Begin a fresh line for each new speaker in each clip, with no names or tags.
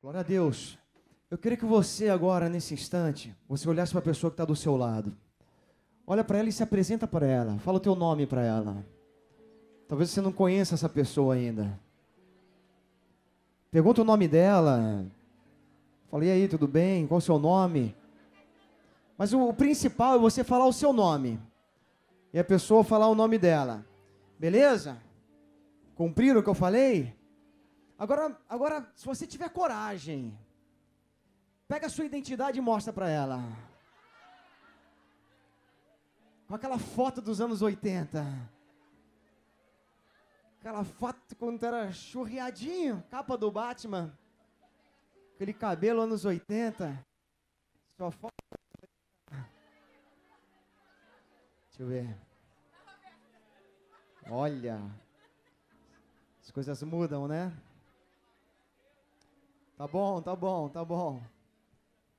Glória a Deus. Eu queria que você agora, nesse instante, você olhasse para a pessoa que está do seu lado. Olha para ela e se apresenta para ela. Fala o teu nome para ela. Talvez você não conheça essa pessoa ainda. Pergunta o nome dela. Fala, e aí, tudo bem? Qual o seu nome? Mas o principal é você falar o seu nome. E a pessoa falar o nome dela. Beleza? Cumpriram o que eu falei? Agora, se você tiver coragem, pega a sua identidade e mostra para ela. Com aquela foto dos anos 80. Aquela foto quando era churriadinho, capa do Batman. Aquele cabelo anos 80. Sua foto. Deixa eu ver. Olha. As coisas mudam, né? Tá bom, tá bom, tá bom.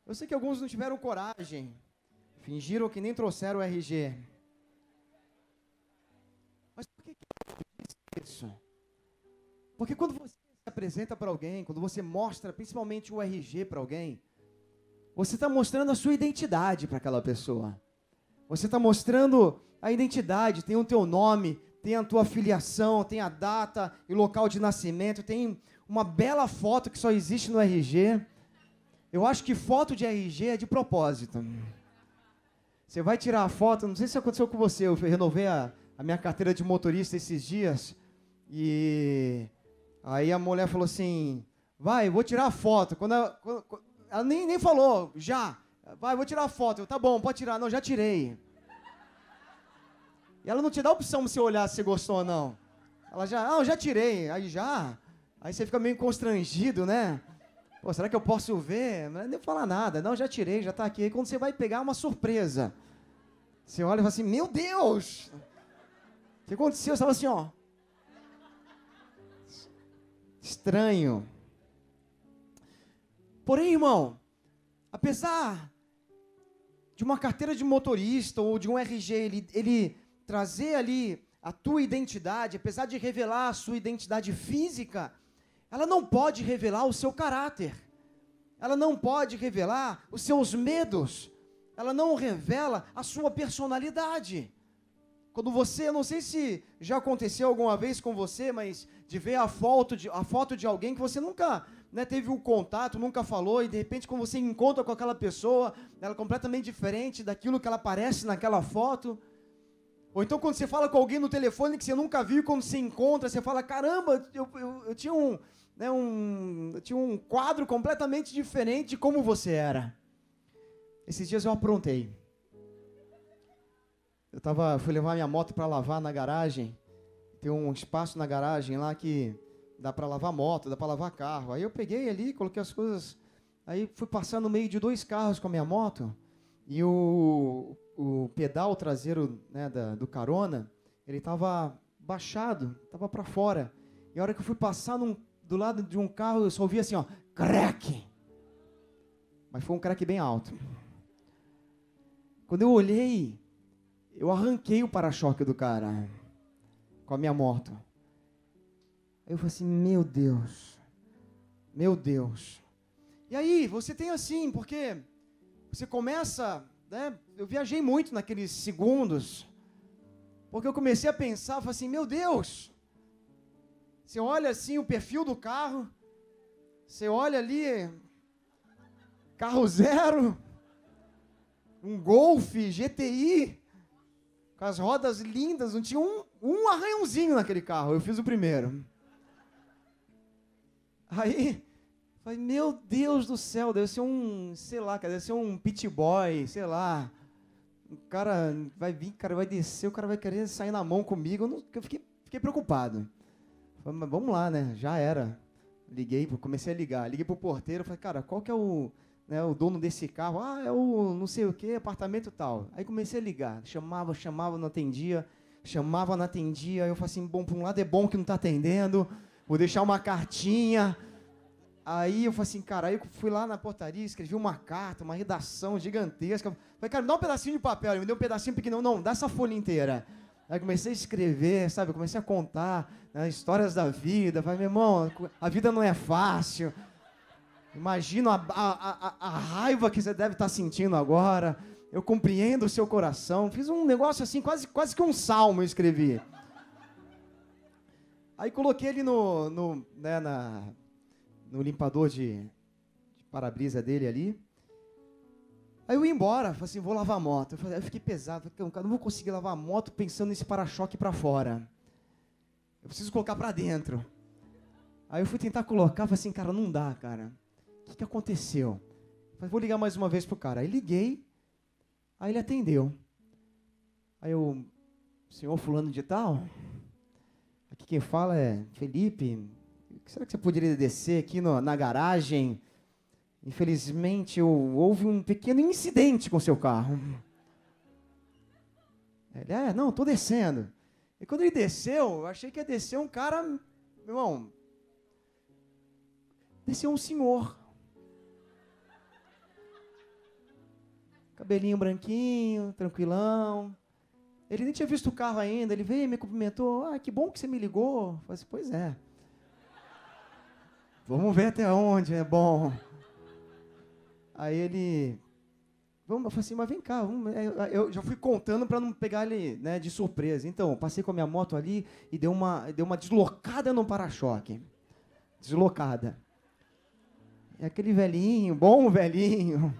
Eu sei que alguns não tiveram coragem. Fingiram que nem trouxeram o RG. Mas por que isso? Porque quando você se apresenta para alguém, quando você mostra principalmente o RG para alguém, você está mostrando a sua identidade para aquela pessoa. Você está mostrando a identidade, tem o teu nome, tem a tua filiação, tem a data e local de nascimento, tem uma bela foto que só existe no RG. Eu acho que foto de RG é de propósito. Você vai tirar a foto, não sei se aconteceu com você, eu renovei a minha carteira de motorista esses dias, e aí a mulher falou assim, vai, vou tirar a foto. Quando ela nem falou, já, vai, vou tirar a foto. Eu, tá bom, pode tirar. Não, já tirei. E ela não te dá a opção de você olhar se você gostou ou não. Ela já tirei, aí você fica meio constrangido, né? Pô, será que eu posso ver? Mas nem falar nada. Não, já tirei, já tá aqui. Aí quando você vai pegar, uma surpresa. Você olha e fala assim, meu Deus! O que aconteceu? Você fala assim, ó. Estranho. Porém, irmão, apesar de uma carteira de motorista ou de um RG, ele trazer ali a tua identidade, apesar de revelar a sua identidade física, ela não pode revelar o seu caráter. Ela não pode revelar os seus medos. Ela não revela a sua personalidade. Quando você, eu não sei se já aconteceu alguma vez com você, mas de ver a foto de alguém que você nunca, né, teve um contato, nunca falou, e de repente quando você encontra com aquela pessoa, ela é completamente diferente daquilo que ela parece naquela foto. Ou então quando você fala com alguém no telefone que você nunca viu, quando você encontra, você fala, caramba, eu tinha eu tinha um quadro completamente diferente de como você era. Esses dias eu aprontei. Fui levar minha moto para lavar na garagem. Tem um espaço na garagem lá que dá para lavar moto, dá para lavar carro. Aí eu peguei ali, coloquei as coisas. Aí fui passar no meio de 2 carros com a minha moto. E o pedal traseiro, né, do carona, ele estava baixado, estava para fora. E a hora que eu fui passar do lado de um carro, eu só ouvi assim, ó, crack. Mas foi um crack bem alto. Quando eu olhei, eu arranquei o para-choque do cara com a minha moto. Aí eu falei assim, meu Deus. E aí, você tem assim, porque você começa, né? Eu viajei muito naqueles segundos, porque eu comecei a pensar, falei assim, meu Deus. Você olha assim o perfil do carro, você olha ali, carro zero, um Golf GTI, com as rodas lindas, não tinha um arranhãozinho naquele carro, eu fiz o primeiro. Aí, falei, meu Deus do céu, deve ser deve ser um pit boy, sei lá. O cara vai vir, o cara vai descer, o cara vai querer sair na mão comigo, eu fiquei preocupado. Falei, mas vamos lá, né, já era. Comecei a ligar, liguei pro porteiro, falei, cara, qual que é o dono desse carro? Ah, é o não sei o que, apartamento tal. Aí comecei a ligar, chamava, não atendia, aí eu falei assim, bom, por um lado é bom que não tá atendendo, vou deixar uma cartinha. Aí eu falei assim, cara, aí eu fui lá na portaria, escrevi uma carta, uma redação gigantesca. Falei, cara, me dá um pedacinho de papel, ele me deu um pedacinho pequeno, não, dá essa folha inteira. Aí comecei a escrever, sabe, comecei a contar, né, histórias da vida. Falei, meu irmão, a vida não é fácil. Imagino a raiva que você deve estar sentindo agora. Eu compreendo o seu coração. Fiz um negócio assim, quase que um salmo eu escrevi. Aí coloquei ele no limpador de para-brisa dele ali. Aí eu ia embora, falei assim, vou lavar a moto. Eu fiquei pesado, falei, cara, não vou conseguir lavar a moto pensando nesse para-choque para fora. Eu preciso colocar para dentro. Aí eu fui tentar colocar, falei assim, cara, não dá, cara. O que aconteceu? Falei, vou ligar mais uma vez pro cara. Aí liguei, aí ele atendeu. Aí eu, senhor fulano de tal, aqui quem fala é Felipe, será que você poderia descer aqui na garagem? Infelizmente, houve um pequeno incidente com o seu carro. Ele, não, estou descendo. E quando ele desceu, eu achei que ia descer um cara, meu irmão, desceu um senhor. Cabelinho branquinho, tranquilão. Ele nem tinha visto o carro ainda, ele veio e me cumprimentou. Que bom que você me ligou. Eu falei assim, pois é. Vamos ver até onde é bom. Aí ele... eu falei assim, mas vem cá. Eu já fui contando para não pegar ele, né, de surpresa. Então, passei com a minha moto ali e deu uma deslocada no para-choque. Deslocada. E aquele velhinho, bom velhinho,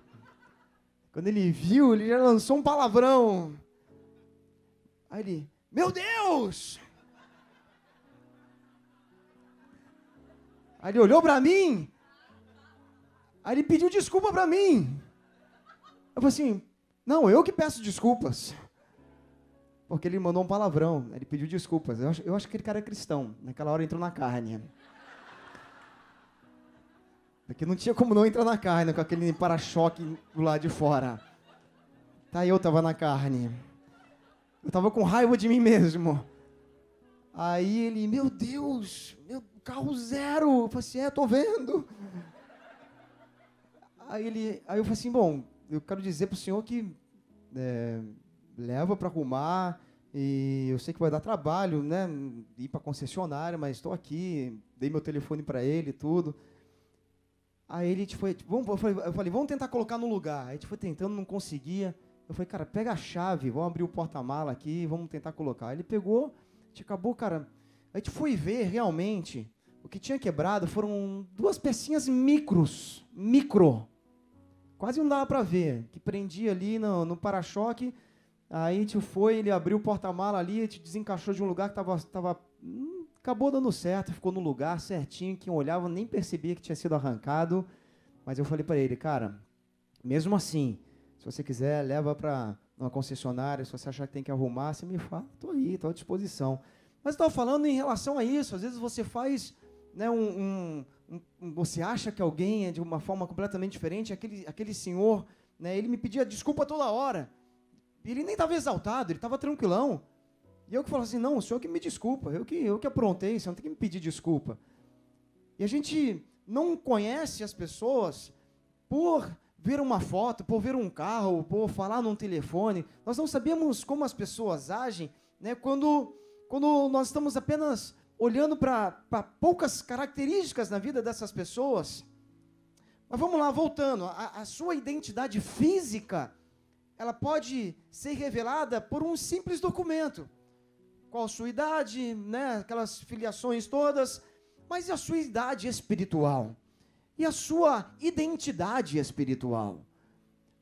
quando ele viu, ele já lançou um palavrão. Aí ele, meu Deus! Aí ele olhou para mim. Aí ele pediu desculpa para mim. Eu falei assim, não, eu que peço desculpas. Porque ele mandou um palavrão, ele pediu desculpas. Eu acho que aquele cara é cristão. Naquela hora entrou na carne. Porque não tinha como não entrar na carne com aquele para-choque do lado de fora. Eu tava na carne. Eu tava com raiva de mim mesmo. Aí ele, meu Deus, meu carro zero. Eu falei assim, tô vendo. Aí eu falei assim, bom, eu quero dizer pro senhor que leva para arrumar e eu sei que vai dar trabalho, né, ir para concessionária, mas estou aqui, dei meu telefone para ele e tudo. Aí ele foi, eu falei, vamos tentar colocar no lugar. Aí a gente foi tentando, não conseguia. Eu falei, cara, pega a chave, vamos abrir o porta-mala aqui, vamos tentar colocar. Aí ele pegou, a gente acabou, cara, a gente foi ver realmente, o que tinha quebrado foram 2 pecinhas micro. Quase não dava para ver, que prendia ali no para-choque. Aí a gente foi, ele abriu o porta-mala ali, a gente desencaixou de um lugar que acabou dando certo, ficou no lugar certinho, quem olhava nem percebia que tinha sido arrancado. Mas eu falei para ele, cara, mesmo assim, se você quiser, leva para uma concessionária, se você achar que tem que arrumar, você me fala, estou aí, estou à disposição. Mas eu estava falando em relação a isso, às vezes você faz, né, você acha que alguém é de uma forma completamente diferente, aquele senhor, né, ele me pedia desculpa toda hora, ele nem estava exaltado, ele estava tranquilão, e eu que falava assim, não, o senhor que me desculpa, eu que aprontei, você não tem que me pedir desculpa. E a gente não conhece as pessoas por ver uma foto, por ver um carro, por falar num telefone, nós não sabemos como as pessoas agem, né, quando nós estamos apenas olhando para poucas características na vida dessas pessoas. Mas vamos lá, voltando. A sua identidade física, ela pode ser revelada por um simples documento. Qual a sua idade, né? Aquelas filiações todas. Mas e a sua idade espiritual? E a sua identidade espiritual?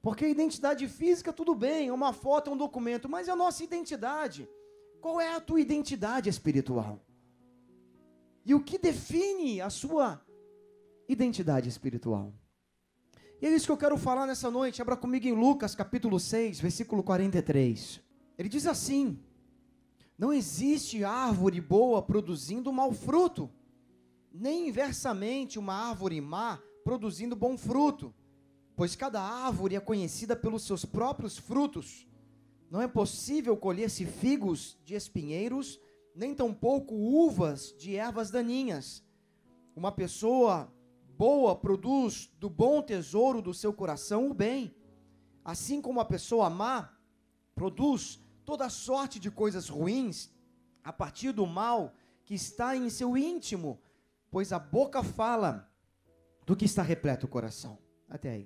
Porque a identidade física, tudo bem, é uma foto, é um documento, mas e a nossa identidade? Qual é a tua identidade espiritual? E o que define a sua identidade espiritual? E é isso que eu quero falar nessa noite. Abra comigo em Lucas, capítulo 6, versículo 43. Ele diz assim: não existe árvore boa produzindo mau fruto, nem inversamente uma árvore má produzindo bom fruto, pois cada árvore é conhecida pelos seus próprios frutos. Não é possível colher-se figos de espinheiros, nem tampouco uvas de ervas daninhas. Uma pessoa boa produz do bom tesouro do seu coração o bem, assim como a pessoa má produz toda sorte de coisas ruins a partir do mal que está em seu íntimo, pois a boca fala do que está repleto o coração. Até aí.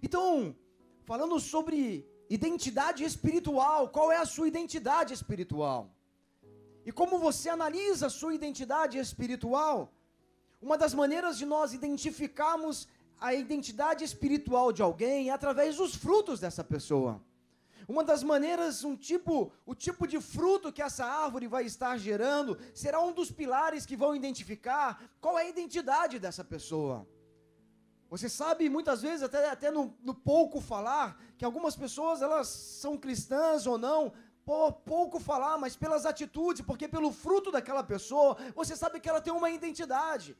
Então, falando sobre identidade espiritual, qual é a sua identidade espiritual? E como você analisa a sua identidade espiritual? Uma das maneiras de nós identificarmos a identidade espiritual de alguém é através dos frutos dessa pessoa. Uma das maneiras, o tipo de fruto que essa árvore vai estar gerando, será um dos pilares que vão identificar qual é a identidade dessa pessoa. Você sabe, muitas vezes, até no pouco falar, que algumas pessoas, elas são cristãs ou não, pouco falar, mas pelas atitudes, porque pelo fruto daquela pessoa, você sabe que ela tem uma identidade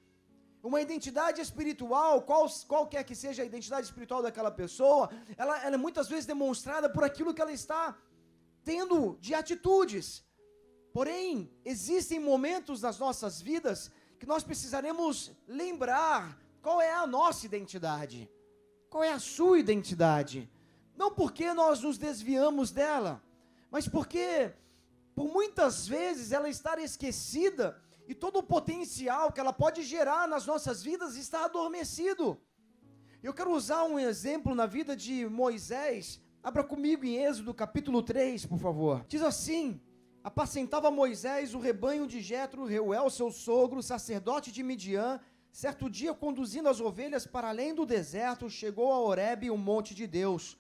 espiritual, qualquer que seja a identidade espiritual daquela pessoa, ela é muitas vezes demonstrada por aquilo que ela está tendo de atitudes. Porém, existem momentos nas nossas vidas que nós precisaremos lembrar qual é a nossa identidade, qual é a sua identidade. Não porque nós nos desviamos dela, mas porque, por muitas vezes, ela está esquecida e todo o potencial que ela pode gerar nas nossas vidas está adormecido. Eu quero usar um exemplo na vida de Moisés. Abra comigo em Êxodo capítulo 3, por favor. Diz assim: apacentava Moisés o rebanho de Jetro, Reuel, seu sogro, sacerdote de Midian. Certo dia, conduzindo as ovelhas para além do deserto, chegou a Horebe, o monte de Deus.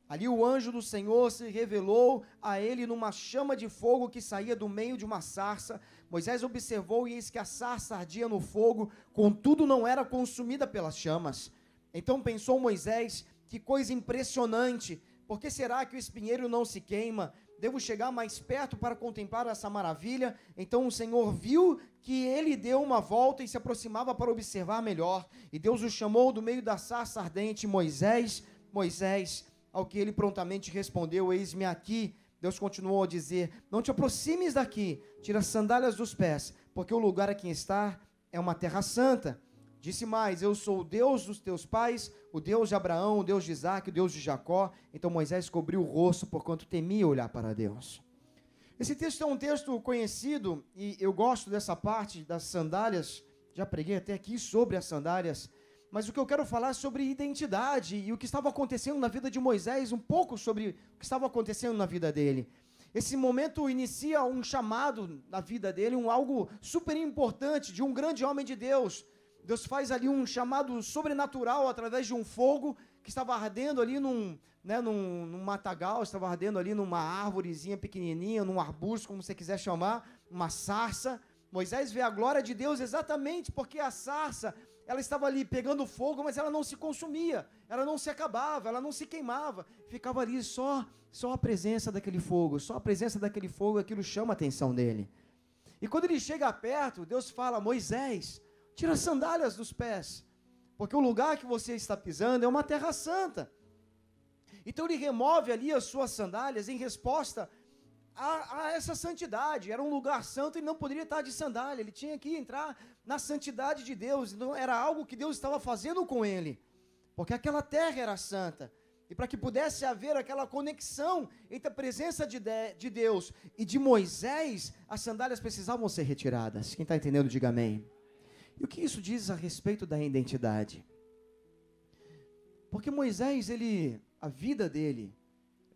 Ali o anjo do Senhor se revelou a ele numa chama de fogo que saía do meio de uma sarça. Moisés observou e eis que a sarça ardia no fogo, contudo não era consumida pelas chamas. Então pensou Moisés: que coisa impressionante, por que será que o espinheiro não se queima? Devo chegar mais perto para contemplar essa maravilha? Então o Senhor viu que ele deu uma volta e se aproximava para observar melhor. E Deus o chamou do meio da sarça ardente: Moisés, Moisés. Ao que ele prontamente respondeu: eis-me aqui. Deus continuou a dizer: não te aproximes daqui, tira as sandálias dos pés, porque o lugar a quem está é uma terra santa. Disse mais: eu sou o Deus dos teus pais, o Deus de Abraão, o Deus de Isaque, o Deus de Jacó. Então Moisés cobriu o rosto, porquanto temia olhar para Deus. Esse texto é um texto conhecido, e eu gosto dessa parte das sandálias. Já preguei até aqui sobre as sandálias, mas o que eu quero falar é sobre identidade e o que estava acontecendo na vida de Moisés, um pouco sobre o que estava acontecendo na vida dele. Esse momento inicia um chamado na vida dele, algo super importante, de um grande homem de Deus. Deus faz ali um chamado sobrenatural através de um fogo que estava ardendo ali num matagal, estava ardendo ali numa árvorezinha pequenininha, num arbusto, como você quiser chamar, uma sarça. Moisés vê a glória de Deus exatamente porque a sarça, ela estava ali pegando fogo, mas ela não se consumia, ela não se acabava, ela não se queimava, ficava ali só a presença daquele fogo, aquilo chama a atenção dele. E quando ele chega perto, Deus fala: Moisés, tira as sandálias dos pés, porque o lugar que você está pisando é uma terra santa. Então ele remove ali as suas sandálias em resposta a essa santidade. Era um lugar santo e não poderia estar de sandália, ele tinha que entrar na santidade de Deus. Então era algo que Deus estava fazendo com ele, porque aquela terra era santa, e para que pudesse haver aquela conexão entre a presença de Deus e de Moisés, as sandálias precisavam ser retiradas. Quem está entendendo, diga amém. E o que isso diz a respeito da identidade? Porque Moisés, a vida dele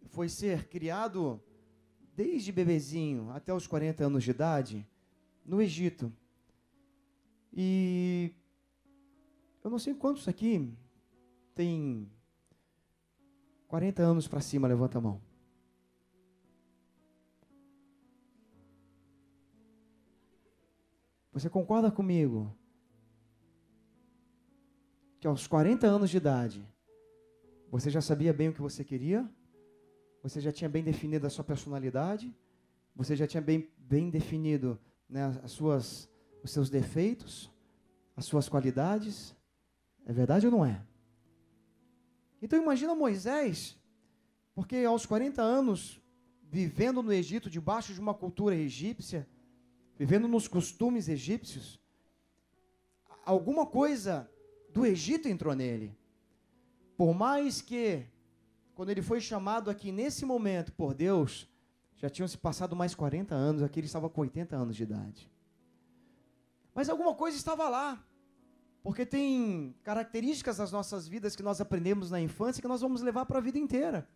foi ser criado desde bebezinho até os 40 anos de idade, no Egito. E eu não sei quantos aqui tem 40 anos para cima, levanta a mão. Você concorda comigo que aos 40 anos de idade, você já sabia bem o que você queria? Você já tinha bem definido a sua personalidade? Você já tinha bem definido, né, os seus defeitos, as suas qualidades? É verdade ou não é? Então imagina Moisés, porque aos 40 anos, vivendo no Egito, debaixo de uma cultura egípcia, vivendo nos costumes egípcios, alguma coisa do Egito entrou nele. Por mais que, quando ele foi chamado aqui nesse momento por Deus, já tinham se passado mais 40 anos, aqui ele estava com 80 anos de idade. Mas alguma coisa estava lá, Porque tem características das nossas vidas que nós aprendemos na infância que nós vamos levar para a vida inteira,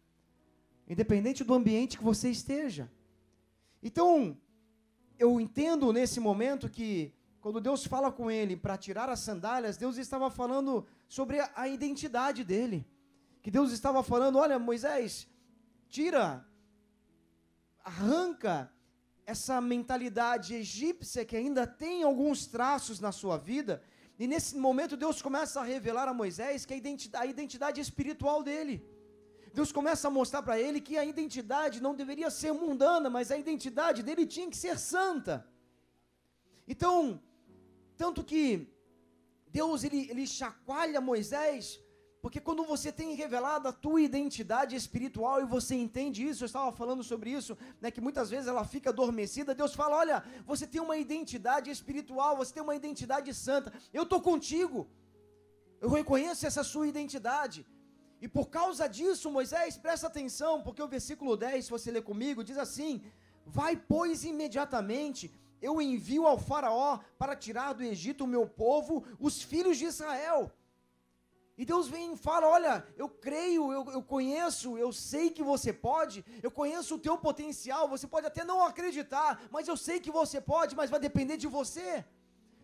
independente do ambiente que você esteja. Então, eu entendo nesse momento que, quando Deus fala com ele para tirar as sandálias, Deus estava falando sobre a identidade dele. Que Deus estava falando, olha, Moisés, tira, arranca essa mentalidade egípcia que ainda tem alguns traços na sua vida. E nesse momento Deus começa a revelar a Moisés que a identidade espiritual dele. Deus começa a mostrar para ele que a identidade não deveria ser mundana, mas a identidade dele tinha que ser santa. Então, tanto que Deus ele chacoalha Moisés, porque quando você tem revelado a tua identidade espiritual e você entende isso, eu estava falando sobre isso, né, que muitas vezes ela fica adormecida, Deus fala, olha, você tem uma identidade espiritual, você tem uma identidade santa, eu estou contigo, eu reconheço essa sua identidade. E por causa disso, Moisés, presta atenção, porque o versículo 10, se você ler comigo, diz assim, vai, pois, imediatamente, eu envio ao faraó para tirar do Egito o meu povo, os filhos de Israel. E Deus vem e fala, olha, eu creio, eu conheço, eu sei que você pode, eu conheço o teu potencial, você pode até não acreditar, mas eu sei que você pode, mas vai depender de você.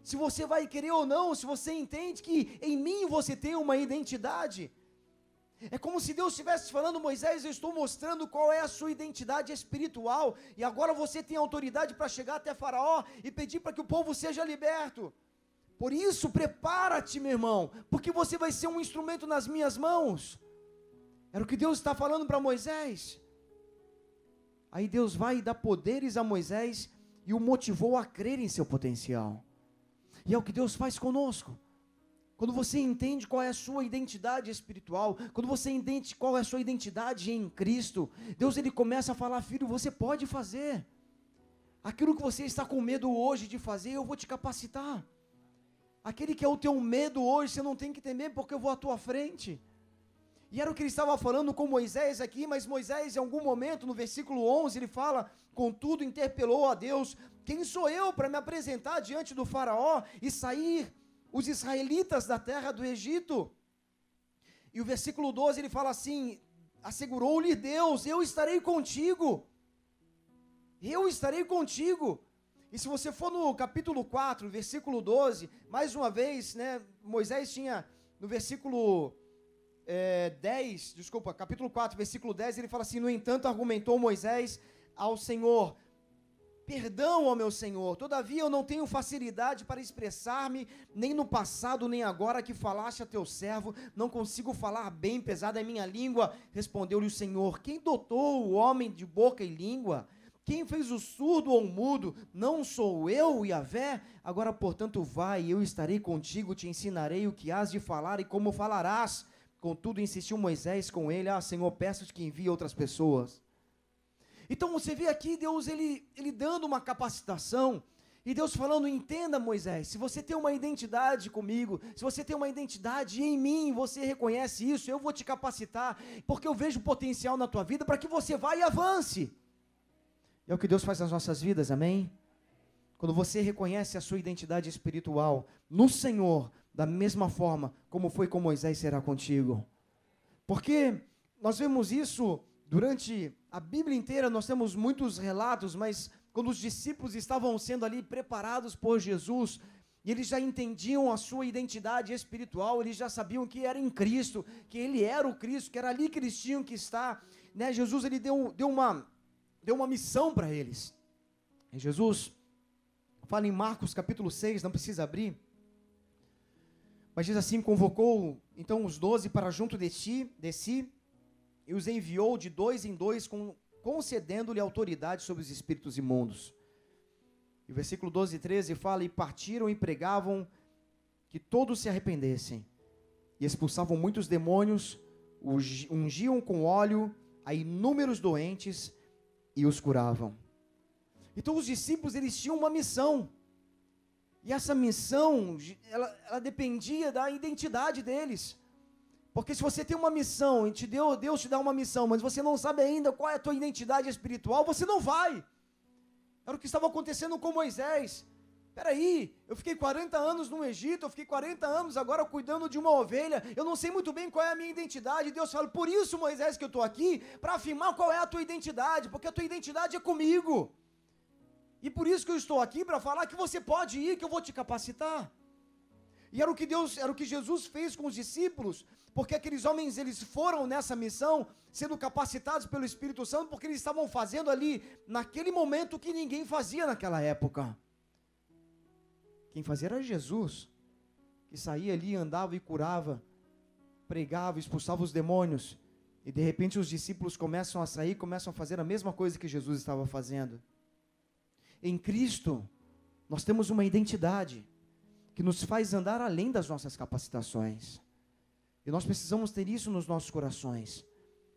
Se você vai querer ou não, se você entende que em mim você tem uma identidade. É como se Deus estivesse falando, Moisés, eu estou mostrando qual é a sua identidade espiritual, e agora você tem autoridade para chegar até Faraó e pedir para que o povo seja liberto. Por isso, prepara-te, meu irmão, porque você vai ser um instrumento nas minhas mãos. Era o que Deus está falando para Moisés. Aí Deus vai dar poderes a Moisés e o motivou a crer em seu potencial. E é o que Deus faz conosco. Quando você entende qual é a sua identidade espiritual, quando você entende qual é a sua identidade em Cristo, Deus ele começa a falar, filho, você pode fazer. Aquilo que você está com medo hoje de fazer, eu vou te capacitar. Aquele que é o teu medo hoje, você não tem que temer, porque eu vou à tua frente. E era o que ele estava falando com Moisés aqui, mas Moisés em algum momento, no versículo 11, ele fala, contudo interpelou a Deus, quem sou eu para me apresentar diante do faraó e sair os israelitas da terra do Egito? E o versículo 12 ele fala assim, assegurou-lhe Deus, eu estarei contigo, eu estarei contigo. E se você for no capítulo 4, versículo 12, mais uma vez, né, Moisés tinha, no versículo 10, desculpa, capítulo 4, versículo 10, ele fala assim, no entanto argumentou Moisés ao Senhor, perdão, ó meu Senhor, todavia eu não tenho facilidade para expressar-me, nem no passado, nem agora que falaste a teu servo, não consigo falar bem, pesada é minha língua. Respondeu-lhe o Senhor, quem dotou o homem de boca e língua? Quem fez o surdo ou o mudo? Não sou eu, Yahvé? Agora, portanto, vai, eu estarei contigo, te ensinarei o que hás de falar e como falarás. Contudo, insistiu Moisés com ele, Senhor, peço-te que envie outras pessoas. Então, você vê aqui Deus, ele dando uma capacitação, e Deus falando, entenda Moisés, se você tem uma identidade comigo, se você tem uma identidade em mim, você reconhece isso, eu vou te capacitar, porque eu vejo potencial na tua vida, para que você vá e avance. É o que Deus faz nas nossas vidas, amém? Quando você reconhece a sua identidade espiritual no Senhor, da mesma forma como foi com Moisés, será contigo. Porque nós vemos isso durante a Bíblia inteira, nós temos muitos relatos, mas quando os discípulos estavam sendo ali preparados por Jesus, e eles já entendiam a sua identidade espiritual, eles já sabiam que era em Cristo, que Ele era o Cristo, que era ali que eles tinham que estar, né? Jesus, Ele deu uma missão para eles. E Jesus fala em Marcos capítulo 6, não precisa abrir, mas diz assim, convocou então os 12 para junto de si, e os enviou de 2 em 2, concedendo-lhe autoridade sobre os espíritos imundos. E o versículo 12 e 13 fala, e partiram e pregavam que todos se arrependessem, e expulsavam muitos demônios, ungiam com óleo a inúmeros doentes, e os curavam. Então os discípulos, eles tinham uma missão, e essa missão, ela dependia da identidade deles, porque se você tem uma missão, e Deus te dá uma missão, mas você não sabe ainda qual é a tua identidade espiritual, você não vai. Era o que estava acontecendo com Moisés. Peraí, eu fiquei 40 anos no Egito, eu fiquei 40 anos agora cuidando de uma ovelha, eu não sei muito bem qual é a minha identidade. Deus fala, por isso, Moisés, que eu estou aqui, para afirmar qual é a tua identidade, porque a tua identidade é comigo. E por isso que eu estou aqui, para falar que você pode ir, que eu vou te capacitar. E era o que Jesus fez com os discípulos, porque aqueles homens, eles foram nessa missão, sendo capacitados pelo Espírito Santo, porque eles estavam fazendo ali, naquele momento, o que ninguém fazia naquela época. Quem fazia era Jesus, que saía ali, andava e curava, pregava, expulsava os demônios, e de repente os discípulos começam a sair, começam a fazer a mesma coisa que Jesus estava fazendo. Em Cristo, nós temos uma identidade, que nos faz andar além das nossas capacitações, e nós precisamos ter isso nos nossos corações,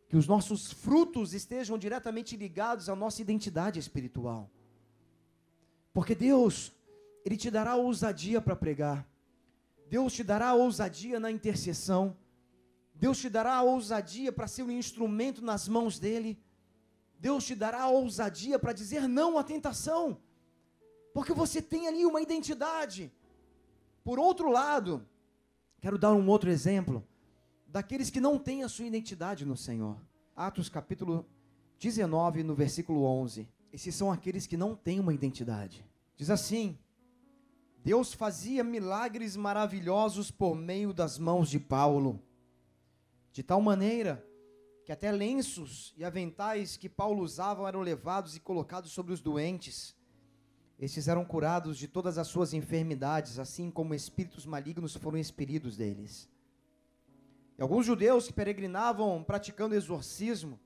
que os nossos frutos estejam diretamente ligados à nossa identidade espiritual, porque Deus, Ele te dará ousadia para pregar, Deus te dará ousadia na intercessão, Deus te dará ousadia para ser um instrumento nas mãos dEle, Deus te dará ousadia para dizer não à tentação, porque você tem ali uma identidade. Por outro lado, quero dar um outro exemplo, daqueles que não têm a sua identidade no Senhor. Atos capítulo 19, no versículo 11, esses são aqueles que não têm uma identidade. Diz assim, Deus fazia milagres maravilhosos por meio das mãos de Paulo, de tal maneira que até lenços e aventais que Paulo usava eram levados e colocados sobre os doentes. Estes eram curados de todas as suas enfermidades, assim como espíritos malignos foram expelidos deles. E alguns judeus que peregrinavam praticando exorcismo,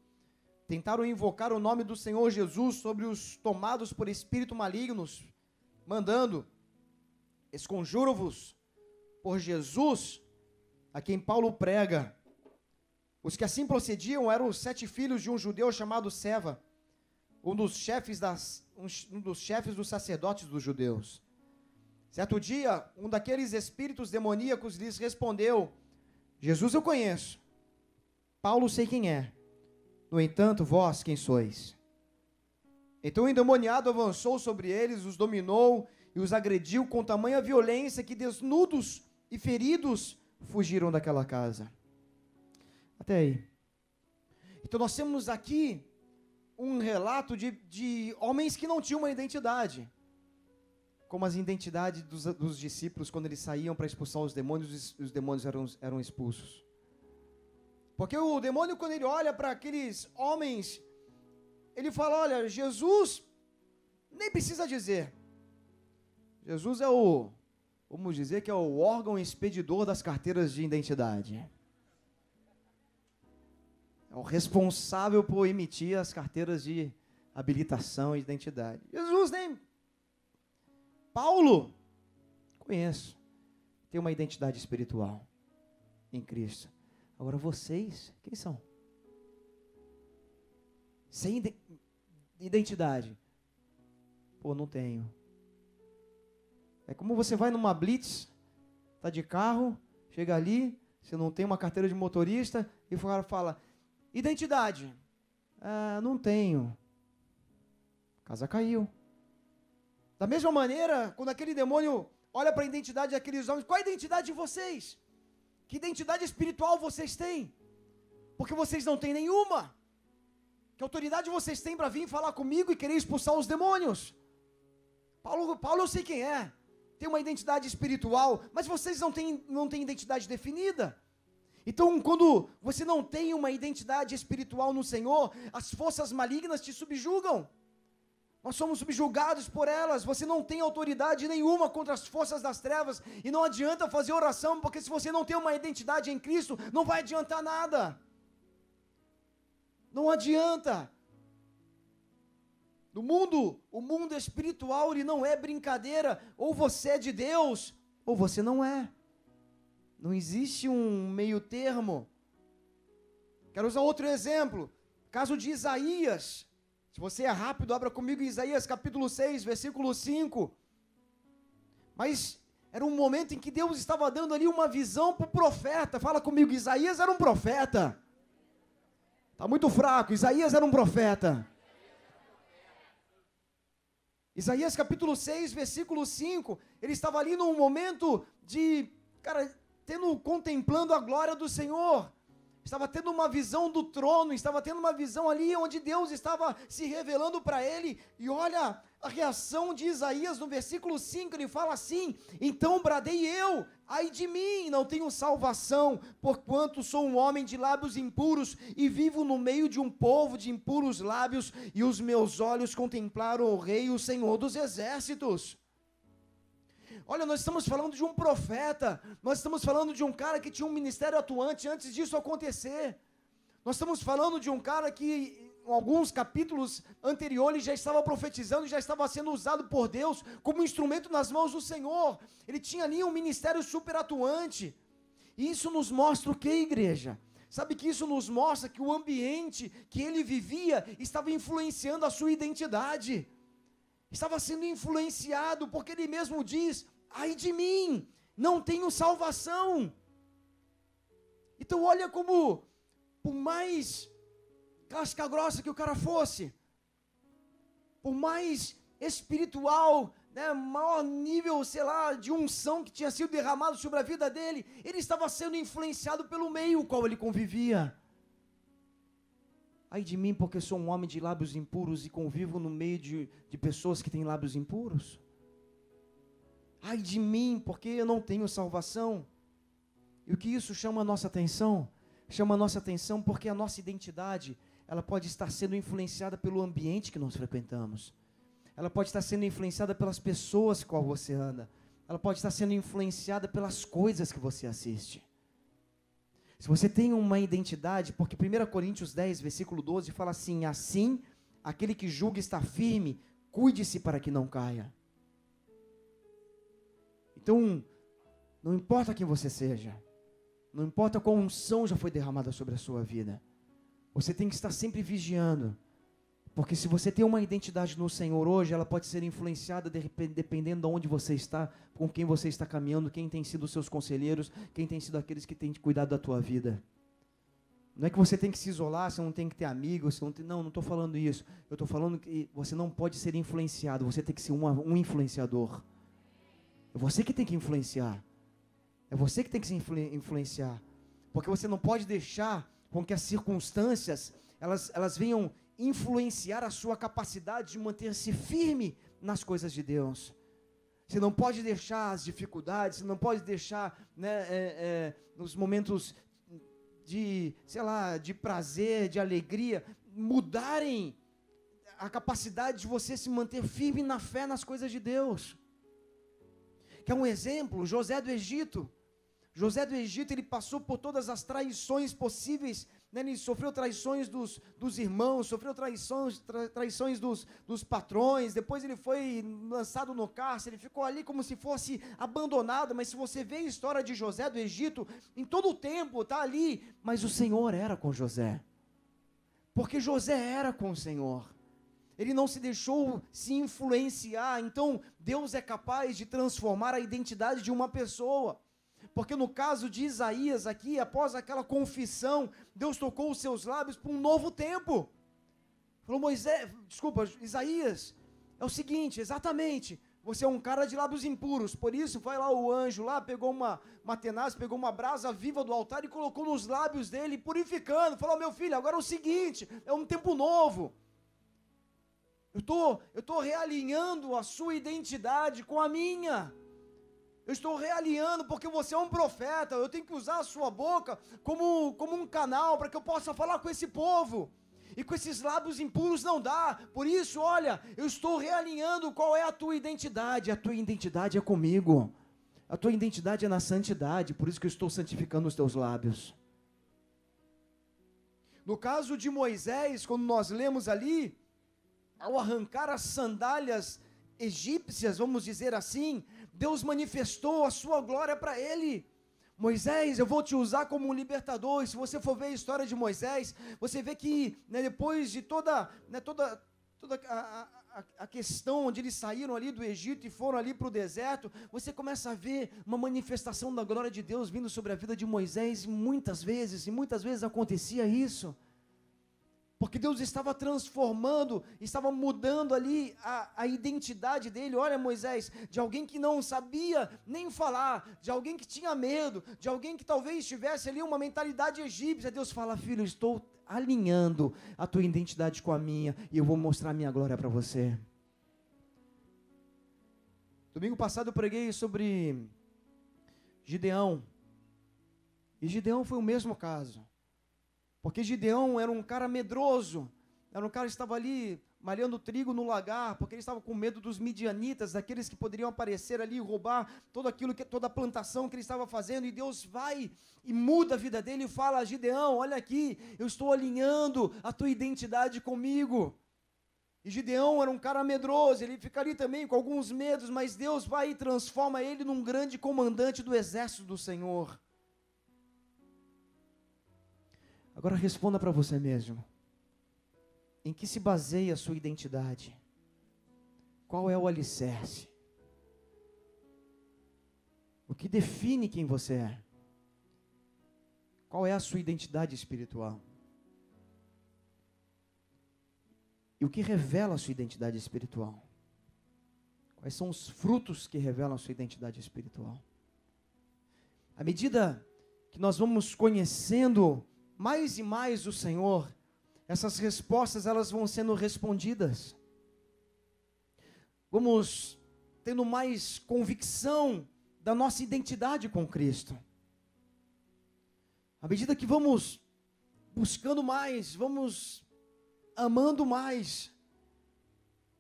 tentaram invocar o nome do Senhor Jesus sobre os tomados por espíritos malignos, mandando, esconjuro-vos por Jesus, a quem Paulo prega. Os que assim procediam eram os 7 filhos de um judeu chamado Seva, um dos chefes dos sacerdotes dos judeus. Certo dia, um daqueles espíritos demoníacos lhes respondeu, Jesus eu conheço, Paulo sei quem é, no entanto, vós quem sois? Então o endemoniado avançou sobre eles, os dominou e os agrediu com tamanha violência que desnudos e feridos fugiram daquela casa. Até aí. Então nós temos aqui um relato de homens que não tinham uma identidade, como as identidades dos discípulos quando eles saíam para expulsar os demônios eram expulsos. Porque o demônio, quando ele olha para aqueles homens, ele fala, olha, Jesus, nem precisa dizer, Jesus é vamos dizer que é o órgão expedidor das carteiras de identidade. É o responsável por emitir as carteiras de habilitação e identidade. Jesus nem... Paulo, conheço, tem uma identidade espiritual em Cristo. Agora vocês, quem são? Sem identidade. Pô, não tenho. É como você vai numa blitz, tá de carro, chega ali, você não tem uma carteira de motorista, e o cara fala, identidade. Ah, não tenho. A casa caiu. Da mesma maneira, quando aquele demônio olha para a identidade daqueles homens, qual a identidade de vocês? Que identidade espiritual vocês têm? Porque vocês não têm nenhuma. Que autoridade vocês têm para vir falar comigo e querer expulsar os demônios? Paulo eu sei quem é. Tem uma identidade espiritual, mas vocês não têm identidade definida. Então, quando você não tem uma identidade espiritual no Senhor, as forças malignas te subjugam. Nós somos subjugados por elas. Você não tem autoridade nenhuma contra as forças das trevas. E não adianta fazer oração, porque se você não tem uma identidade em Cristo, não vai adiantar nada. Não adianta. No mundo, o mundo espiritual, ele não é brincadeira. Ou você é de Deus, ou você não é. Não existe um meio termo. Quero usar outro exemplo. Caso de Isaías. Se você é rápido, abra comigo Isaías capítulo 6, versículo 5. Mas era um momento em que Deus estava dando ali uma visão para o profeta. Fala comigo, Isaías era um profeta. Está muito fraco, Isaías era um profeta. Isaías capítulo 6, versículo 5, ele estava ali num momento de, contemplando a glória do Senhor, estava tendo uma visão do trono, estava tendo uma visão ali onde Deus estava se revelando para ele, e olha a reação de Isaías no versículo 5, ele fala assim: então bradei eu, ai de mim, não tenho salvação, porquanto sou um homem de lábios impuros, e vivo no meio de um povo de impuros lábios, e os meus olhos contemplaram o Rei, o Senhor dos exércitos. Olha, nós estamos falando de um profeta, nós estamos falando de um cara que tinha um ministério atuante antes disso acontecer. Nós estamos falando de um cara que, em alguns capítulos anteriores, já estava profetizando, já estava sendo usado por Deus como instrumento nas mãos do Senhor. Ele tinha ali um ministério super atuante. E isso nos mostra o que, igreja? Sabe que isso nos mostra que o ambiente que ele vivia estava influenciando a sua identidade. Estava sendo influenciado, porque ele mesmo diz: ai de mim, não tenho salvação. Então olha como, por mais casca grossa que o cara fosse, por mais espiritual, maior nível, de unção que tinha sido derramado sobre a vida dele, ele estava sendo influenciado pelo meio com qual ele convivia. Ai de mim, porque sou um homem de lábios impuros e convivo no meio de pessoas que têm lábios impuros. Ai de mim, porque eu não tenho salvação. E o que isso chama a nossa atenção? Chama a nossa atenção porque a nossa identidade, ela pode estar sendo influenciada pelo ambiente que nós frequentamos. Ela pode estar sendo influenciada pelas pessoas com as qual você anda. Ela pode estar sendo influenciada pelas coisas que você assiste. Se você tem uma identidade, porque 1 Coríntios 10, versículo 12, fala assim: assim, aquele que julga estar firme, cuide-se para que não caia. Então, não importa quem você seja, não importa qual unção já foi derramada sobre a sua vida, você tem que estar sempre vigiando, porque se você tem uma identidade no Senhor hoje, ela pode ser influenciada dependendo de onde você está, com quem você está caminhando, quem tem sido os seus conselheiros, quem tem sido aqueles que têm cuidado da tua vida. Não é que você tem que se isolar, você não tem que ter amigos, não estou falando isso. Eu estou falando que você não pode ser influenciado, você tem que ser um influenciador. É você que tem que influenciar. É você que tem que se influenciar. Porque você não pode deixar com que as circunstâncias, elas venham influenciar a sua capacidade de manter-se firme nas coisas de Deus. Você não pode deixar as dificuldades, você não pode deixar nos momentos de prazer, de alegria, mudarem a capacidade de você se manter firme na fé nas coisas de Deus. Que é um exemplo, José do Egito. José do Egito, ele passou por todas as traições possíveis, ele sofreu traições dos irmãos, sofreu traições dos patrões, depois ele foi lançado no cárcere, ele ficou ali como se fosse abandonado. Mas se você vê a história de José do Egito, em todo o tempo está ali, mas o Senhor era com José, porque José era com o Senhor. Ele não se deixou se influenciar. Então Deus é capaz de transformar a identidade de uma pessoa. Porque no caso de Isaías aqui, após aquela confissão, Deus tocou os seus lábios para um novo tempo. Falou: Isaías, é o seguinte, exatamente, você é um cara de lábios impuros, por isso foi lá o anjo lá, pegou uma tenaz, pegou uma brasa viva do altar e colocou nos lábios dele, purificando. Falou: meu filho, agora é o seguinte, é um tempo novo. Eu estou realinhando a sua identidade com a minha. Eu estou realinhando porque você é um profeta. Eu tenho que usar a sua boca como um canal para que eu possa falar com esse povo. E com esses lábios impuros não dá. Por isso, olha, eu estou realinhando qual é a tua identidade. A tua identidade é comigo. A tua identidade é na santidade. Por isso que eu estou santificando os teus lábios. No caso de Moisés, quando nós lemos ali, ao arrancar as sandálias egípcias, vamos dizer assim, Deus manifestou a sua glória para ele. Moisés, eu vou te usar como um libertador. E se você for ver a história de Moisés, você vê que depois de toda a questão onde eles saíram ali do Egito e foram ali para o deserto, você começa a ver uma manifestação da glória de Deus vindo sobre a vida de Moisés. E muitas vezes acontecia isso. Porque Deus estava transformando, estava mudando ali a identidade dele. Olha, Moisés, de alguém que não sabia nem falar, de alguém que tinha medo, de alguém que talvez tivesse ali uma mentalidade egípcia. Deus fala: filho, estou alinhando a tua identidade com a minha, e eu vou mostrar a minha glória para você. Domingo passado eu preguei sobre Gideão. E Gideão foi o mesmo caso. Porque Gideão era um cara medroso, era um cara que estava ali malhando trigo no lagar, porque ele estava com medo dos midianitas, daqueles que poderiam aparecer ali e roubar toda a plantação que ele estava fazendo, e Deus vai e muda a vida dele e fala: Gideão, olha aqui, eu estou alinhando a tua identidade comigo. E Gideão era um cara medroso, ele fica ali também com alguns medos, mas Deus vai e transforma ele num grande comandante do exército do Senhor. Agora responda para você mesmo. Em que se baseia a sua identidade? Qual é o alicerce? O que define quem você é? Qual é a sua identidade espiritual? E o que revela a sua identidade espiritual? Quais são os frutos que revelam a sua identidade espiritual? À medida que nós vamos conhecendo mais e mais o Senhor, essas respostas elas vão sendo respondidas. Vamos tendo mais convicção da nossa identidade com Cristo. À medida que vamos buscando mais, vamos amando mais,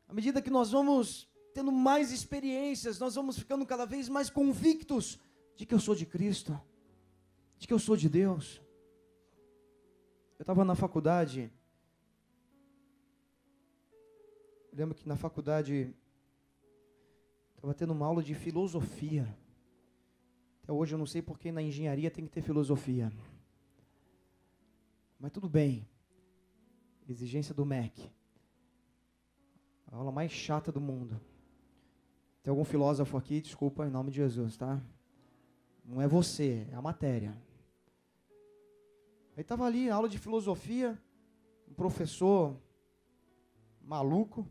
à medida que nós vamos tendo mais experiências, nós vamos ficando cada vez mais convictos de que eu sou de Cristo, de que eu sou de Deus. Eu estava na faculdade, eu lembro que na faculdade estava tendo uma aula de filosofia. Até hoje eu não sei porque na engenharia tem que ter filosofia. Mas tudo bem, exigência do MEC. A aula mais chata do mundo. Tem algum filósofo aqui? Desculpa, em nome de Jesus, tá? Não é você, é a matéria. Aí estava ali, aula de filosofia, um professor maluco,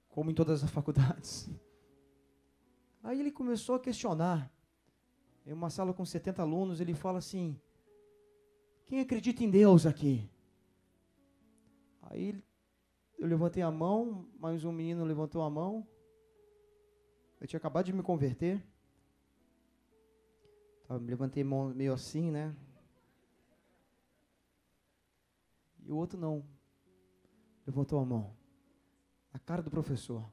como em todas as faculdades. Aí ele começou a questionar. Em uma sala com 70 alunos, ele fala assim: quem acredita em Deus aqui? Aí eu levantei a mão, mais um menino levantou a mão. Eu tinha acabado de me converter. Me levantei a mão meio assim, né? E o outro não. Levantou a mão. A cara do professor.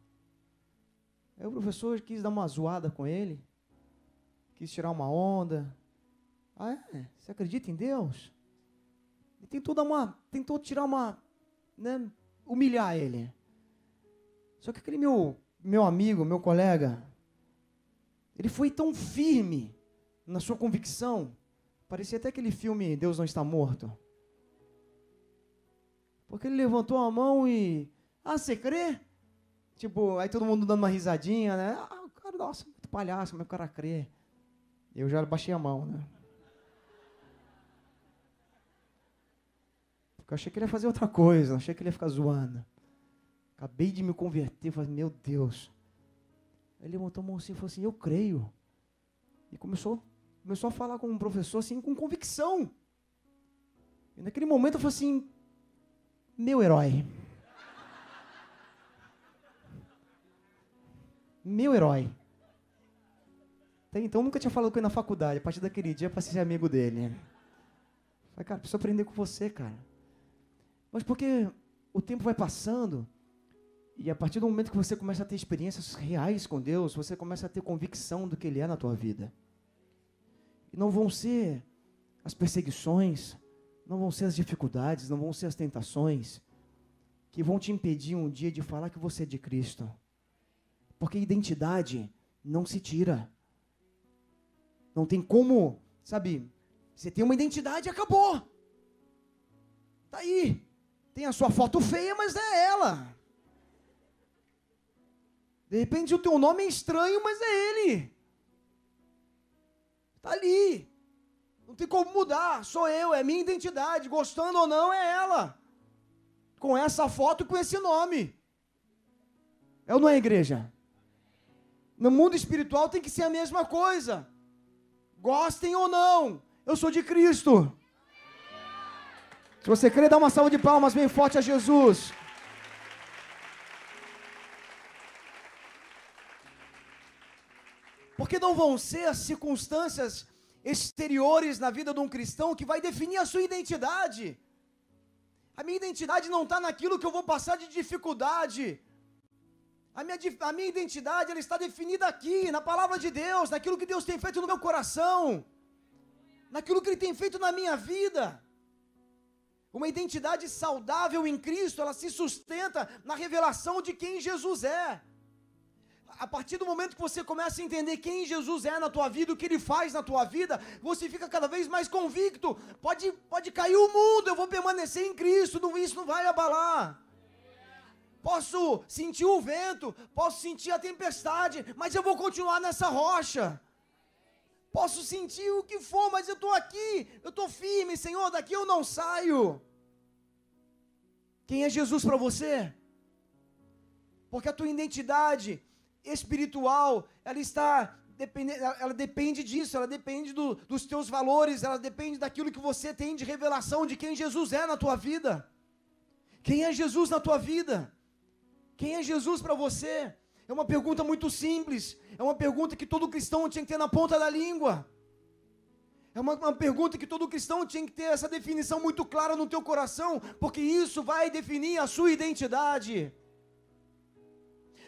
Aí o professor quis dar uma zoada com ele. Quis tirar uma onda. Ah, é? Você acredita em Deus? E tentou tirar uma, né, humilhar ele. Só que aquele meu amigo, meu colega, ele foi tão firme na sua convicção. Parecia até aquele filme Deus Não Está Morto. Porque ele levantou a mão e... Ah, você crê? Tipo, aí todo mundo dando uma risadinha, né? Ah, o cara, nossa, muito palhaço, mas o cara crê. Eu já baixei a mão, né? Porque eu achei que ele ia fazer outra coisa, achei que ele ia ficar zoando. Acabei de me converter, falei, meu Deus. Aí ele levantou a mão assim e falou assim: eu creio. E começou a falar com um professor assim, com convicção. E naquele momento eu falei assim: meu herói. Meu herói. Até então nunca tinha falado com ele na faculdade. A partir daquele dia eu passei a ser amigo dele. Falei, cara, preciso aprender com você, cara. Mas porque o tempo vai passando, e a partir do momento que você começa a ter experiências reais com Deus, você começa a ter convicção do que Ele é na tua vida. E não vão ser as perseguições, não vão ser as dificuldades, não vão ser as tentações que vão te impedir um dia de falar que você é de Cristo. Porque identidade não se tira. Não tem como, sabe, você tem uma identidade e acabou. Tá aí. Tem a sua foto feia, mas é ela. De repente o teu nome é estranho, mas é ele. Tá ali. Não tem como mudar, sou eu, é minha identidade, gostando ou não, é ela. Com essa foto e com esse nome. É ou não é, igreja? No mundo espiritual tem que ser a mesma coisa. Gostem ou não, eu sou de Cristo. Se você crê, dá uma salva de palmas bem forte a Jesus. Porque não vão ser as circunstâncias exteriores na vida de um cristão que vai definir a sua identidade. A minha identidade não está naquilo que eu vou passar de dificuldade. A minha identidade, ela está definida aqui, na palavra de Deus, naquilo que Deus tem feito no meu coração, naquilo que Ele tem feito na minha vida. Uma identidade saudável em Cristo, ela se sustenta na revelação de quem Jesus é. A partir do momento que você começa a entender quem Jesus é na tua vida, o que Ele faz na tua vida, você fica cada vez mais convicto. Pode cair o mundo, eu vou permanecer em Cristo, isso não vai abalar. Posso sentir o vento, posso sentir a tempestade, mas eu vou continuar nessa rocha. Posso sentir o que for, mas eu estou aqui, eu estou firme, Senhor, daqui eu não saio. Quem é Jesus para você? Porque a tua identidade espiritual, ela depende disso, ela depende dos teus valores, ela depende daquilo que você tem de revelação de quem Jesus é na tua vida. Quem é Jesus na tua vida? Quem é Jesus para você? É uma pergunta muito simples, é uma pergunta que todo cristão tinha que ter na ponta da língua. É uma pergunta que todo cristão tinha que ter essa definição muito clara no teu coração, porque isso vai definir a sua identidade.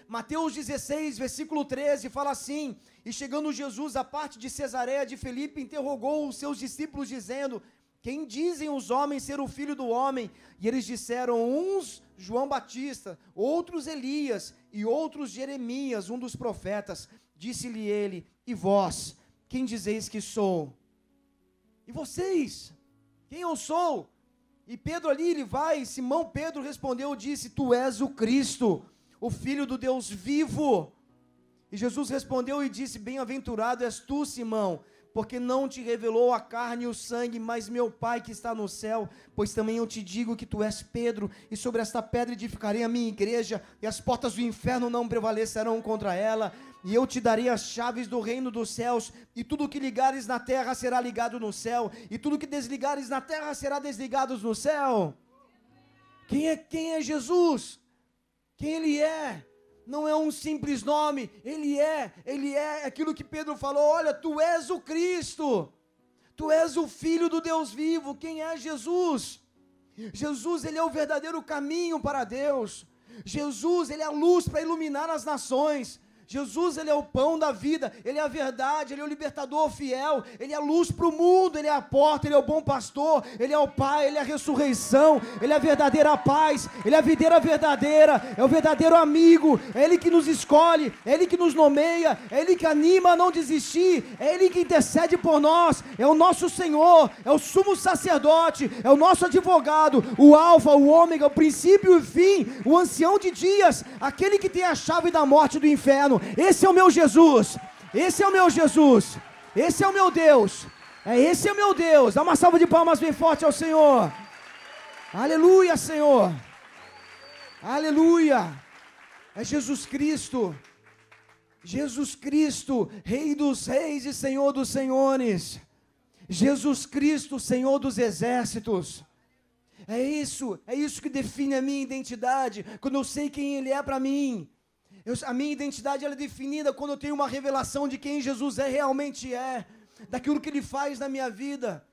Mateus 16, versículo 13, fala assim: e chegando Jesus à parte de Cesareia de Filipe, interrogou os seus discípulos, dizendo: quem dizem os homens ser o Filho do Homem? E eles disseram, uns João Batista, outros Elias, e outros Jeremias, um dos profetas. Disse-lhe ele: e vós, quem dizeis que sou? E vocês, quem eu sou? E Pedro ali, Simão Pedro respondeu, disse: tu és o Cristo, o Filho do Deus vivo. E Jesus respondeu e disse: bem-aventurado és tu, Simão, porque não te revelou a carne e o sangue, mas meu Pai que está no céu. Pois também eu te digo que tu és Pedro, e sobre esta pedra edificarei a minha igreja, e as portas do inferno não prevalecerão contra ela. E eu te darei as chaves do reino dos céus, e tudo que ligares na terra será ligado no céu, e tudo que desligares na terra será desligado no céu. Quem é Jesus? Quem Ele é? Não é um simples nome, Ele é aquilo que Pedro falou: olha, tu és o Cristo, tu és o Filho do Deus vivo. Quem é Jesus? Jesus, Ele é o verdadeiro caminho para Deus. Jesus, Ele é a luz para iluminar as nações. Jesus, Ele é o pão da vida, Ele é a verdade, Ele é o libertador fiel, Ele é a luz para o mundo, Ele é a porta, Ele é o bom pastor, Ele é o Pai, Ele é a ressurreição, Ele é a verdadeira paz, Ele é a videira verdadeira, é o verdadeiro amigo, é Ele que nos escolhe, é Ele que nos nomeia, é Ele que anima a não desistir, é Ele que intercede por nós, é o nosso Senhor, é o sumo sacerdote, é o nosso advogado, o alfa, o ômega, o princípio e o fim, o ancião de dias, aquele que tem a chave da morte e do inferno. Esse é o meu Jesus, esse é o meu Jesus, esse é o meu Deus, esse é o meu Deus. Dá uma salva de palmas bem forte ao Senhor. Aleluia, Senhor, aleluia. É Jesus Cristo, Rei dos reis e Senhor dos senhores, Jesus Cristo, Senhor dos exércitos. É isso que define a minha identidade, quando eu sei quem Ele é para mim. A minha identidade ela é definida quando eu tenho uma revelação de quem Jesus realmente é, daquilo que Ele faz na minha vida.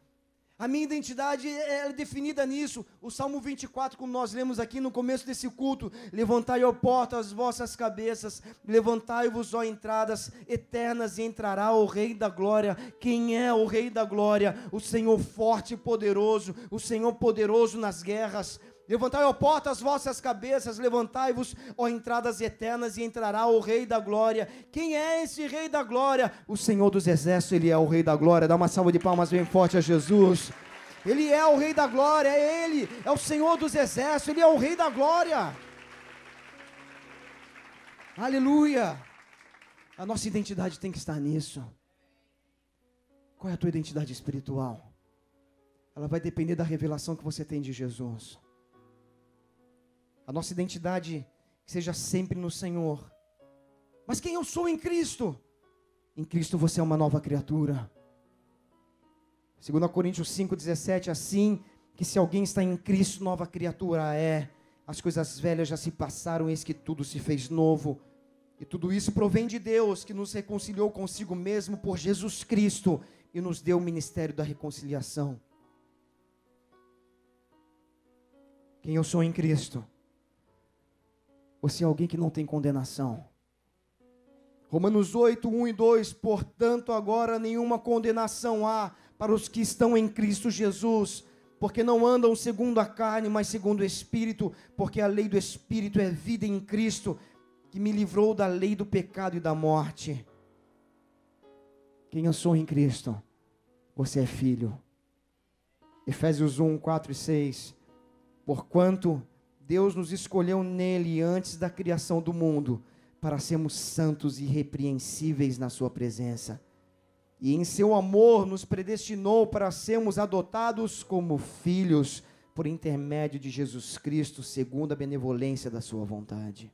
A minha identidade é definida nisso. O Salmo 24, como nós lemos aqui no começo desse culto: levantai, ó portas, as vossas cabeças, levantai-vos, ó entradas eternas, e entrará o Rei da Glória. Quem é o Rei da Glória? O Senhor forte e poderoso, o Senhor poderoso nas guerras. Levantai, ó portas, as vossas cabeças, levantai-vos, ó entradas eternas, e entrará o Rei da Glória. Quem é esse Rei da Glória? O Senhor dos Exércitos, Ele é o Rei da Glória. Dá uma salva de palmas bem forte a Jesus. Ele é o Rei da Glória, é Ele, é o Senhor dos Exércitos, Ele é o Rei da Glória. Aleluia. A nossa identidade tem que estar nisso. Qual é a tua identidade espiritual? Ela vai depender da revelação que você tem de Jesus. A nossa identidade seja sempre no Senhor. Mas quem eu sou em Cristo? Em Cristo você é uma nova criatura. 2 Coríntios 5,17, assim que se alguém está em Cristo, nova criatura é. As coisas velhas já se passaram, eis que tudo se fez novo. E tudo isso provém de Deus, que nos reconciliou consigo mesmo por Jesus Cristo e nos deu o ministério da reconciliação. Quem eu sou em Cristo? Você é alguém que não tem condenação. Romanos 8, 1 e 2, portanto agora nenhuma condenação há para os que estão em Cristo Jesus, porque não andam segundo a carne, mas segundo o Espírito, porque a lei do Espírito é vida em Cristo, que me livrou da lei do pecado e da morte. Quem eu sou em Cristo? Você é filho. Efésios 1, 4 e 6, porquanto Deus nos escolheu nele antes da criação do mundo, para sermos santos e irrepreensíveis na sua presença. E em seu amor nos predestinou para sermos adotados como filhos, por intermédio de Jesus Cristo, segundo a benevolência da sua vontade.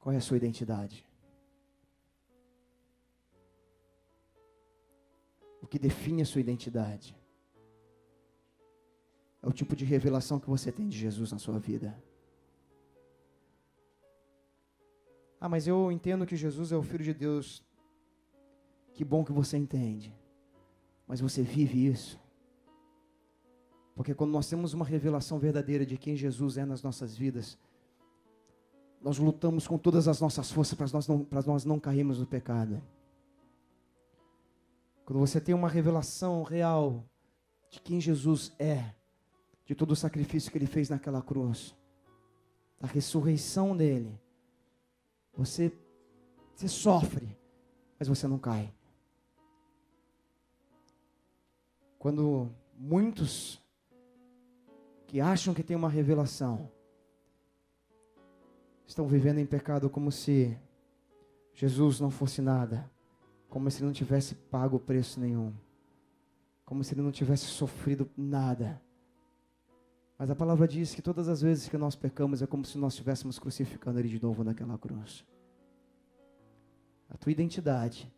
Qual é a sua identidade? O que define a sua identidade é o tipo de revelação que você tem de Jesus na sua vida. Ah, mas eu entendo que Jesus é o Filho de Deus. Que bom que você entende. Mas você vive isso? Porque quando nós temos uma revelação verdadeira de quem Jesus é nas nossas vidas, nós lutamos com todas as nossas forças para nós não cairmos no pecado. Quando você tem uma revelação real de quem Jesus é, de todo o sacrifício que Ele fez naquela cruz, da ressurreição dEle, você sofre, mas você não cai. Quando muitos que acham que tem uma revelação estão vivendo em pecado como se Jesus não fosse nada, como se Ele não tivesse pago preço nenhum, como se Ele não tivesse sofrido nada. Mas a palavra diz que todas as vezes que nós pecamos é como se nós estivéssemos crucificando Ele de novo naquela cruz. A tua identidade,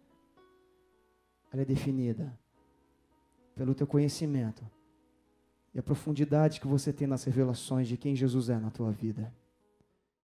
ela é definida pelo teu conhecimento e a profundidade que você tem nas revelações de quem Jesus é na tua vida.